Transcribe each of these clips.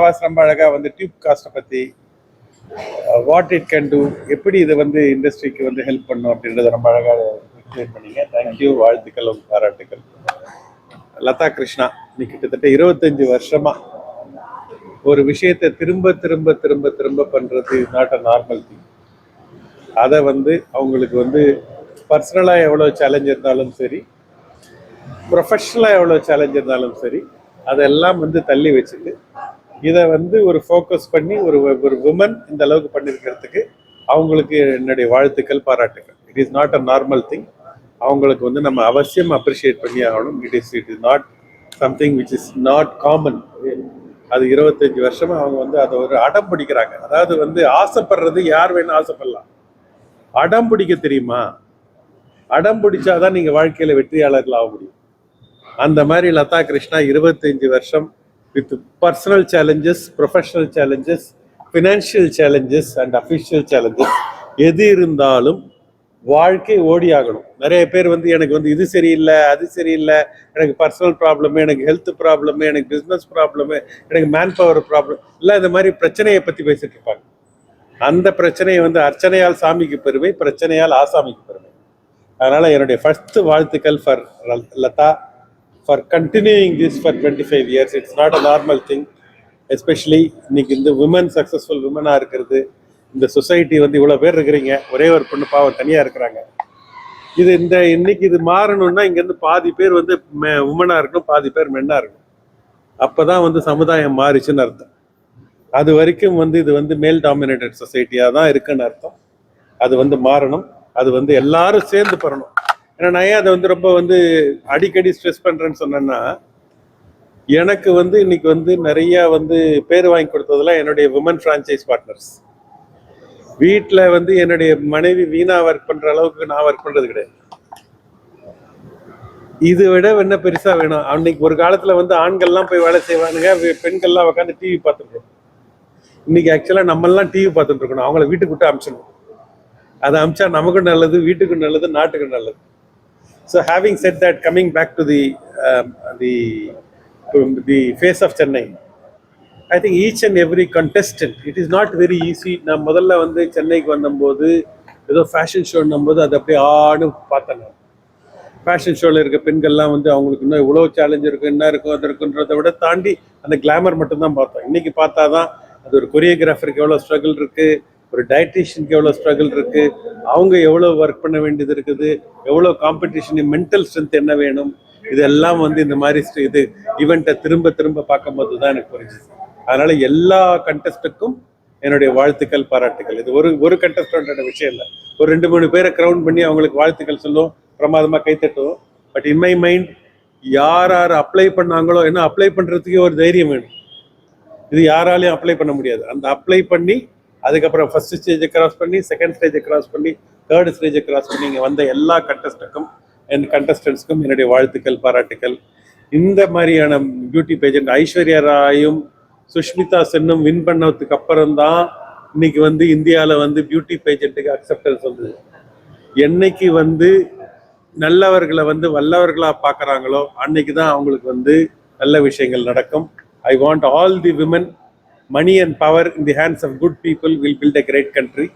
நவாஸ் ரொம்ப அழகா வந்து டியூப் காஸ்ட்டை பற்றி வாட் இட் கேன் டூ, எப்படி இது வந்து இண்டஸ்ட்ரிக்கு வந்து ஹெல்ப் பண்ணும் அப்படின்றத ரொம்ப அழகாக எக்ஸ்பிளைன் பண்ணீங்க. தேங்க்யூ, வாழ்த்துக்கள், பாராட்டுக்கள். லதா கிருஷ்ணா நீ கிட்டத்தட்ட 25 வருஷமா ஒரு விஷயத்தை திரும்ப திரும்ப திரும்ப திரும்ப பண்றது is not a normal thing. அதை வந்து அவங்களுக்கு வந்து பர்சனலாக எவ்வளோ சேலஞ்ச் இருந்தாலும் சரி, ப்ரொஃபஷனலாக எவ்வளோ சேலஞ்ச் இருந்தாலும் சரி, அதெல்லாம் வந்து தள்ளி வச்சுட்டு இதை வந்து ஒரு ஃபோக்கஸ் பண்ணி ஒரு ஒரு உமன் இந்த அளவுக்கு பண்ணியிருக்கிறதுக்கு அவங்களுக்கு என்னுடைய வாழ்த்துக்கள், பாராட்டுக்கள். It is not a normal thing. அவங்களுக்கு வந்து நம்ம அவசியம் அப்ரிஷியேட் பண்ணி ஆகணும். It is not something which is not common. அது 25 வருஷமா அவங்க வந்து அதை ஒரு அடம் பிடிக்கிறாங்க. அதாவது வந்து ஆசைப்படுறது யார் வேணும் ஆசைப்படலாம், அடம் பிடிக்க தெரியுமா? அடம் பிடிச்சாதான் நீங்க வாழ்க்கையில வெற்றியாளர்கள் ஆக முடியும். அந்த மாதிரி லதா கிருஷ்ணா 25 வருஷம் with personal challenges, professional challenges, financial challenges and official challenges எது இருந்தாலும் வாழ்க்கை ஓடி ஆகணும். நிறைய பேர் வந்து எனக்கு வந்து இது சரியில்லை, அது சரியில்லை, எனக்கு பர்சனல் ப்ராப்ளமு, எனக்கு ஹெல்த் ப்ராப்ளமு, எனக்கு பிஸ்னஸ் ப்ராப்ளமு, எனக்கு மேன் பவர் ப்ராப்ளம் இல்லை, இந்த மாதிரி பிரச்சனையை பற்றி பேசிட்டு இருப்பாங்க. அந்த பிரச்சனையை வந்து அர்ச்சனையால் சாமிக்கு பெருமை, பிரச்சனையால் ஆசாமிக்கு பெருமை. அதனால என்னுடைய ஃபர்ஸ்ட் வாழ்த்துக்கள் for Latha for continuing this for 25 years. It's not a normal thing. Especially இன்னைக்கு இந்த விமன் சக்ஸஸ்ஃபுல் விமனாக இருக்கிறது, இந்த சொசைட்டி வந்து இவ்வளோ பேர் இருக்கிறீங்க, ஒரே ஒரு பொண்ணு பாவம் தனியாக இருக்கிறாங்க. இது இந்த இன்னைக்கு இது மாறணும்னா இங்கேருந்து பாதி பேர் வந்து உமனாக இருக்கணும், பாதி பேர் மென்னாக இருக்கணும். அப்போ தான் வந்து சமுதாயம் மாறிச்சுன்னு அர்த்தம். அது வரைக்கும் வந்து இது வந்து மேல் டாமினேட்டட் சொசைட்டியாக தான் இருக்குன்னு அர்த்தம். அது வந்து மாறணும். அது வந்து எல்லாரும் சேர்ந்து பண்ணணும். ஏன்னா நான் ஏன் அதை வந்து ரொம்ப வந்து அடிக்கடி ஸ்ட்ரெஸ் பண்ணுறேன்னு சொன்னேன்னா, எனக்கு வந்து இன்னைக்கு வந்து நிறைய வந்து பேர் வாங்கி கொடுத்ததெல்லாம் என்னுடைய விமன் ஃப்ரான்ச்சைஸ் பார்ட்னர்ஸ். வீட்டில் வந்து என்னுடைய மனைவி வீணா ஒர்க் பண்ற அளவுக்கு நான் ஒர்க் பண்றது கிடையாது. இது விட என்ன பெருசா வேணும்? அன்னைக்கு ஒரு காலத்துல வந்து ஆண்கள்லாம் போய் வேலை செய்வானுங்க, பெண்கள்லாம் உட்காந்து டிவி பார்த்துருக்கோம். இன்னைக்கு ஆக்சுவலா நம்மெல்லாம் டிவி பார்த்துட்டு இருக்கணும், அவங்கள வீட்டுக்கு விட்டு அமிச்சிடணும். அதை அமிச்சா நமக்கும் நல்லது, வீட்டுக்கும் நல்லது, நாட்டுக்கும் நல்லது. So having said that, coming back to the face of Chennai, I think each and every contestant, it is not very easy. நான் முதல்ல வந்து சென்னைக்கு வந்தபோது ஏதோ ஃபேஷன் ஷோன்னும் போது அது அப்படியே ஆடு பார்த்தேன். ஃபேஷன் ஷோவில் இருக்க பெண்கள்லாம் வந்து அவங்களுக்கு இன்னும் இவ்வளோ சேலஞ்ச் இருக்கும், என்ன இருக்கும், அது இருக்குன்றதை விட தாண்டி அந்த கிளாமர் மட்டும்தான் பார்த்தோம். இன்னைக்கு பார்த்தா தான் அது ஒரு கொரியோகிராஃபருக்கு எவ்வளோ ஸ்ட்ரகிள் இருக்குது, ஒரு டயட்டிஷியனுக்கு எவ்வளோ ஸ்ட்ரகிள் இருக்குது, அவங்க எவ்வளோ ஒர்க் பண்ண வேண்டியது இருக்குது, எவ்வளோ காம்படிஷன், மென்டல் ஸ்ட்ரென்த் என்ன வேணும், இதெல்லாம் வந்து இந்த மாதிரி இது ஈவெண்ட்டை திரும்ப திரும்ப பார்க்கும்போது தான் எனக்கு புரிஞ்சுது. அதனால எல்லா கண்டஸ்டுக்கும் என்னுடைய வாழ்த்துக்கள், பாராட்டுகள். இது ஒரு கண்டஸ்டன்டோட விஷயம் இல்லை. ஒரு 2-3 பேரை கிரவுண்ட் பண்ணி அவங்களுக்கு வாழ்த்துக்கள் சொல்லுவோம், பிரமாதமாக கைத்தட்டுவோம். பட் இன் மை மைண்ட் யார் யார் அப்ளை பண்ணாங்களோ, என்ன அப்ளை பண்ணுறதுக்கே ஒரு தைரியம் வேணும். இது யாராலையும் அப்ளை பண்ண முடியாது. அந்த அப்ளை பண்ணி அதுக்கப்புறம் ஃபர்ஸ்ட் ஸ்டேஜை கிராஸ் பண்ணி, செகண்ட் ஸ்டேஜை கிராஸ் பண்ணி, தேர்ட் ஸ்டேஜை கிராஸ் பண்ணி இங்கே வந்த எல்லா கண்டஸ்டன்ட்ஸ்க்கும் என்னுடைய வாழ்த்துக்கள், பாராட்டுக்கள். இந்த மாதிரியான பியூட்டி பேஜெண்ட் ஐஸ்வர்யா ராயும் சுஷ்மிதா சென்னும் வின் பண்ணதுக்கு அப்புறம் தான் இன்னைக்கு வந்து இந்தியாவில் வந்து பியூட்டி பேஜெண்ட்டுக்கு அக்செப்டன்ஸ் வந்தது. என்னைக்கு வந்து நல்லவர்களை வந்து வல்லவர்களாக பார்க்குறாங்களோ அன்னைக்கு தான் அவங்களுக்கு வந்து நல்ல விஷயங்கள் நடக்கும். I want all the women, money and power in the hands of good people will build a great country.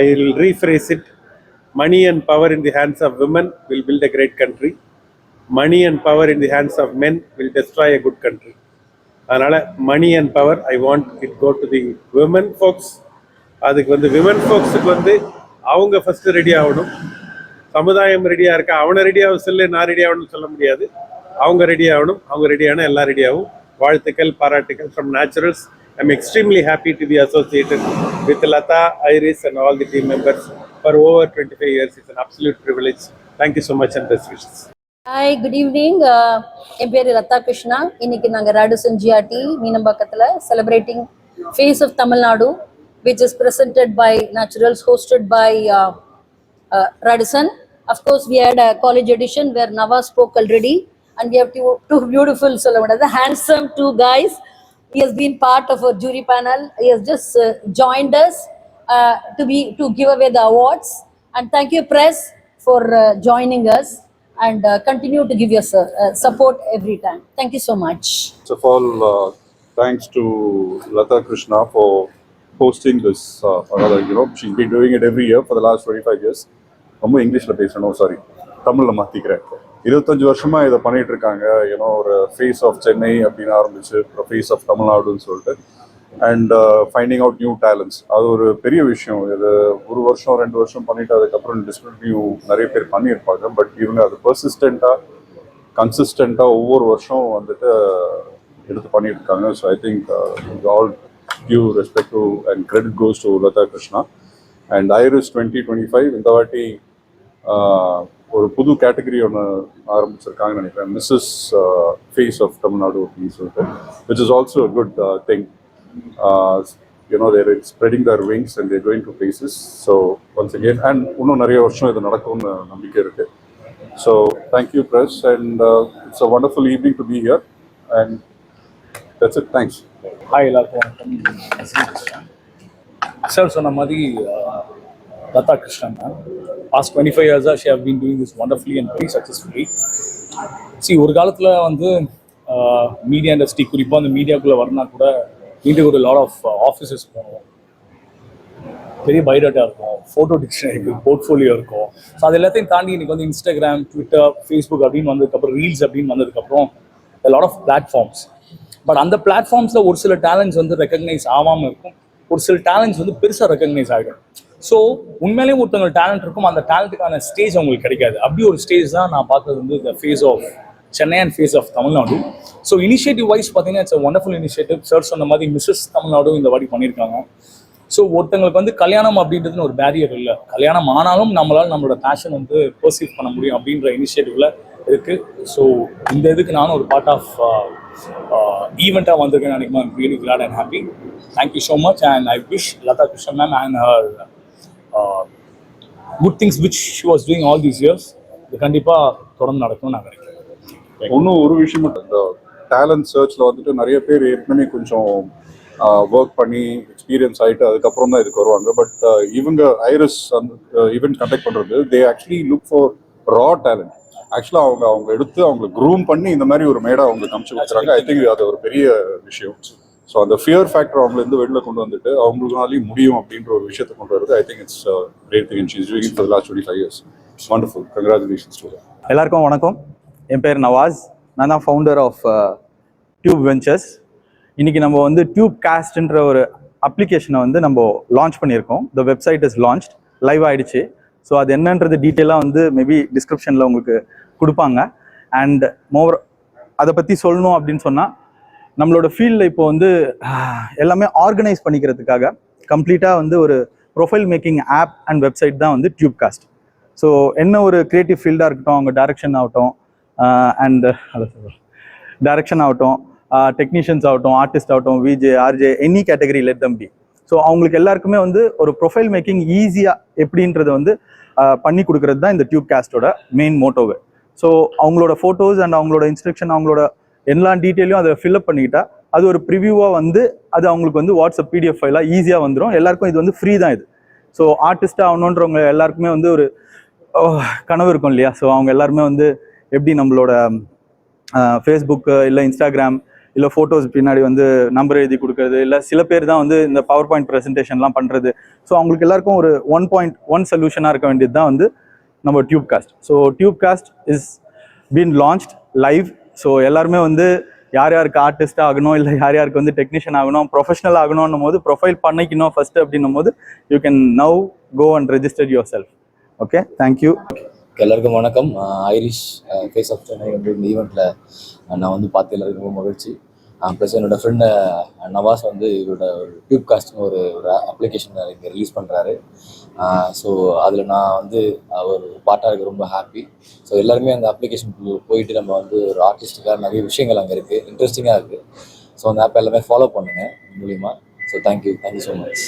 I will rephrase it. Money and power in the hands of women will build a great country. Money and power in the hands of men will destroy a good country. அதனால money and power I want it go to the women folks. அதுக்கு வந்து women ஃபோக்ஸுக்கு வந்து அவங்க first ready ஆகணும். சமுதாயம் ரெடியா இருக்கா, அவனை ரெடியாக சொல்லு, நான் ரெடி ஆகணும்னு சொல்ல முடியாது. அவங்க ரெடி ஆகணும். அவங்க ரெடியான எல்லாம் ரெடி ஆகும். வாழ்த்துக்கள், பாராட்டுக்கள் from Naturals. I am extremely happy to be associated with Latha, Iris and all the team members for over 25 years. இட்ஸ் an absolute privilege. Thank you so much and best wishes. Hi, good evening. என் பேர் லதா கிருஷ்ணா. இன்னைக்கு நாங்கள் Radisson GRT மீனம்பாக்கத்தில் celebrating Face of Tamil Nadu, which is presented by Naturals, hosted by Radisson. Of course, we had a college edition where Nava spoke already, and we have two beautiful, handsome two guys. He has been part of our jury panel. He has just joined us to give away the awards. And thank you, press, for joining us. And continue to give your support every time. Thank you so much. First of all, thanks to Lata Krishna for hosting this. She's been doing it every year for the last 25 years. ரொம்ப இங்கிலீஷில் பேசணும், sorry, தமிழில் மாற்றிக்கிறேன். 25 வருஷமா இதை பண்ணிட்டு இருக்காங்க. ஒரு ஃபேஸ் ஆஃப் சென்னை அப்படின்னு ஆரம்பிச்சு அப்புறம் ஃபேஸ் ஆஃப் தமிழ்நாடுன்னு சொல்லிட்டு and finding out new talents. அது ஒரு பெரிய விஷயம். இது ஒரு வருஷம் 2 வருஷம் பண்ணிட்டு அதுக்கப்புறம் டிஸ்கண்டினியூ நிறைய பேர் பண்ணியிருப்பாங்க. பட் இவங்க அது பர்சிஸ்டண்ட்டாக கன்சிஸ்டண்ட்டாக ஒவ்வொரு வருஷம் வந்துட்டு எடுத்து பண்ணிட்டு இருக்காங்க. So I think all due respect to and credit goes to Latha Krishna and Iris 2025. இந்த வாட்டி ஒரு புது கேட்டகரி ஒன்று ஆரம்பிச்சிருக்காங்கன்னு நினைக்கிறேன், மிஸ்ஸஸ் ஃபேஸ் ஆஃப் தமிழ்நாடு அப்படின்னு சொல்லிட்டு, which is also a good thing. They're spreading their wings and they're going to places. So once again, and இன்னும் நிறைய வருஷம் இது நடக்கும்னு நம்பிக்கை இருக்கு. So thank you, press, and it's a wonderful evening to be here, and that's it. Thanks. Hi, எல்லாருக்கும் sir சொன்ன மாதிரி Lata Krishna ma'am. Past 25 years she have been doing this wonderfully and very successfully. See, ஒரு காலத்தில் வந்து media industry குறிப்பாக அந்த மீடியாக்குள்ளே வரனா கூட வீட்டுக்கு ஒரு லாட் ஆஃப் ஆஃபீஸஸ் போகணும், பெரிய பயோடேட்டா இருக்கும், ஃபோட்டோ டிக்ஷனரி இருக்கும், போர்ட்ஃபோலியோ இருக்கும். ஸோ அது எல்லாத்தையும் தாண்டி இன்னைக்கு வந்து இன்ஸ்டாகிராம், ட்விட்டர், ஃபேஸ்புக் அப்படின்னு வந்ததுக்கப்புறம், ரீல்ஸ் அப்படின்னு வந்ததுக்கப்புறம் லாட் ஆஃப் பிளாட்ஃபார்ம்ஸ். பட் அந்த பிளாட்ஃபார்ம்ஸில் ஒரு சில டேலண்ட்ஸ் வந்து ரெக்கக்னைஸ் ஆகாமல் இருக்கும், ஒரு சில டேலண்ட்ஸ் வந்து பெருசாக ரெக்கக்னைஸ் ஆகிடும். ஸோ உண்மையிலேயே ஒருத்தவங்க டேலண்ட் இருக்கும், அந்த டேலண்ட்டுக்கான ஸ்டேஜ் அவங்களுக்கு கிடைக்காது. அப்படி ஒரு ஸ்டேஜ் தான் நான் பார்த்தது வந்து இந்த face of Chennai and face of Tamil Nadu. So initiative wise பார்த்தீங்கன்னா இட்ஸ் ஒண்டர்ஃபுல் இனிஷியேட்டிவ். சார் சொன்ன மாதிரி மிஸ்ஸஸ் தமிழ்நாடும் இந்த வாட்டி பண்ணியிருக்காங்க. ஸோ ஒருத்தங்களுக்கு வந்து கல்யாணம் அப்படின்றதுன்னு ஒரு பேரியர் இல்லை, கல்யாணம் ஆனாலும் நம்மளால் நம்மளோட பேஷன் வந்து பர்சீவ் பண்ண முடியும் அப்படின்ற இனிஷியேட்டிவ்ல இருக்குது. ஸோ இந்த இதுக்கு நானும் ஒரு பார்ட் ஆஃப் ஈவெண்ட்டாக வந்திருக்கேன்னு நினைக்கிறேன். I'm really glad and happy. Thank you so much and I wish Latha Krishnan ma'am and her good things which she was doing all these years. இது கண்டிப்பாக தொடர்ந்து நடக்கும்னு நான் நினைக்கிறேன். இன்னும் ஒரு விஷயம் மட்டும், இந்த டேலண்ட் சர்ச்சில் வந்துட்டு நிறைய பேர் ஏற்கனவே கொஞ்சம் ஒர்க் பண்ணி எக்ஸ்பீரியன்ஸ் ஆகிட்டு அதுக்கப்புறம் தான் இதுக்கு வருவாங்க. பட் இவங்க ஐரிஸ் அந்த ஈவெண்ட் கண்டக்ட் பண்ணுறது, they actually look for raw talent. ஆக்சுவலாக அவங்க எடுத்து அவங்களை க்ரூம் பண்ணி இந்த மாதிரி ஒரு மேடை அவங்களுக்கு அமைச்சு கொடுக்குறாங்க. ஐ திங்க் அது ஒரு பெரிய விஷயம். ஸோ அந்த ஃபியர் ஃபேக்டர் அவங்களேருந்து வெளில கொண்டு வந்துட்டு அவங்களுக்குனாலையும் முடியும் அப்படின்ற ஒரு விஷயத்தை கொண்டு வருது. I think it's great thing. She is doing it for the last 25 years. Wonderful. Congratulations to her. எல்லாருக்கும் வணக்கம். என் பேர் நவாஸ். நான் தான் ஃபவுண்டர் ஆஃப் டியூப் வெஞ்சர்ஸ். இன்றைக்கி நம்ம வந்து டியூப் காஸ்ட்ன்ற ஒரு அப்ளிகேஷனை வந்து நம்ம லான்ச் பண்ணியிருக்கோம். த வெப்சைட் இஸ் லான்ச்ட், லைவ் ஆகிடுச்சு. ஸோ அது என்னன்றது டீட்டெயிலாக வந்து மேபி டிஸ்கிரிப்ஷனில் உங்களுக்கு கொடுப்பாங்க. அண்ட் மோர் அதை பற்றி சொல்லணும் அப்படின்னு சொன்னால், நம்மளோட ஃபீல்டில் இப்போ வந்து எல்லாமே ஆர்கனைஸ் பண்ணிக்கிறதுக்காக கம்ப்ளீட்டாக வந்து ஒரு profile making app and website தான் வந்து டியூப் காஸ்ட். ஸோ என்ன ஒரு க்ரியேட்டிவ் ஃபீல்டாக இருக்கட்டும், அவங்க டைரக்ஷன் ஆகட்டும் அண்ட் டைரக்ஷன் ஆகட்டும், டெக்னீஷியன்ஸ் ஆகட்டும், ஆர்டிஸ்ட் ஆகட்டும், VJ, RJ, any category let them be. So அவங்களுக்கு எல்லாருக்குமே வந்து ஒரு ப்ரொஃபைல் மேக்கிங் ஈஸியாக எப்படின்றத வந்து பண்ணி கொடுக்கறது தான் இந்த டியூப் காஸ்டோட மெயின் மோட்டோவே. ஸோ அவங்களோட ஃபோட்டோஸ் அண்ட் அவங்களோட இன்ஸ்ட்ரக்ஷன், அவங்களோட எல்லா டீட்டெயிலையும் அதை ஃபில்அப் பண்ணிக்கிட்டா அது ஒரு ப்ரிவியூவாக வந்து அது அவங்களுக்கு வந்து வாட்ஸ்அப் பிடிஎஃப் ஃபைலாக ஈஸியாக வந்துடும். எல்லாருக்கும் இது வந்து ஃப்ரீ தான் இது. ஸோ ஆர்டிஸ்ட்டாக ஆகணுன்றவங்க எல்லாருக்குமே வந்து ஒரு கனவு இருக்கும் இல்லையா? ஸோ அவங்க எல்லாருமே வந்து எப்படி நம்மளோட ஃபேஸ்புக்கு இல்லை இன்ஸ்டாகிராம் இல்லை ஃபோட்டோஸ் பின்னாடி வந்து நம்பர் எழுதி கொடுக்குறது, இல்லை சில பேர் தான் வந்து இந்த பவர் பாயிண்ட் ப்ரெசன்டேஷன்லாம் பண்ணுறது. ஸோ அவங்களுக்கு எல்லாருக்கும் ஒரு 1.1 சொல்யூஷனாக இருக்க வேண்டியது தான் வந்து நம்ம tube cost. So tube cost is been launched live. So எல்லாருமே வந்து யார் யாருக்கு ஆர்டிஸ்டாக ஆகணும், இல்லை யார் யாருக்கு வந்து டெக்னீஷியன் ஆகணும், ப்ரொஃபஷனல் ஆகணும்னும் போது ப்ரொஃபைல் பண்ணிக்கணும் ஃபர்ஸ்ட் அப்படின்னும் போது you can now go and register yourself. Okay, thank you. எல்லாருக்கும் வணக்கம். ஐரிஷ் ஃபேஸ் ஆஃப் சென்னை வந்து இந்த ஈவெண்ட்டில் நான் வந்து பார்த்து எல்லாருக்கும் ரொம்ப மகிழ்ச்சி. ப்ளஸ் என்னோடய ஃப்ரெண்டு நவாஸ் வந்து இவரோட ஒரு டியூப் காஸ்ட்னு ஒரு அப்ளிகேஷன் இங்கே ரிலீஸ் பண்ணுறாரு. ஸோ அதில் நான் வந்து ஒரு பார்ட்டாக இருக்க ரொம்ப ஹாப்பி. ஸோ எல்லாருமே அந்த அப்ளிகேஷன் போயிட்டு நம்ம வந்து ஒரு ஆர்டிஸ்ட்டுக்காக நிறைய விஷயங்கள் அங்கே இருக்குது, இன்ட்ரெஸ்டிங்காக இருக்குது. ஸோ அந்த ஆப் எல்லாமே ஃபாலோ பண்ணுங்கள் மூலிமா. So thank you so much.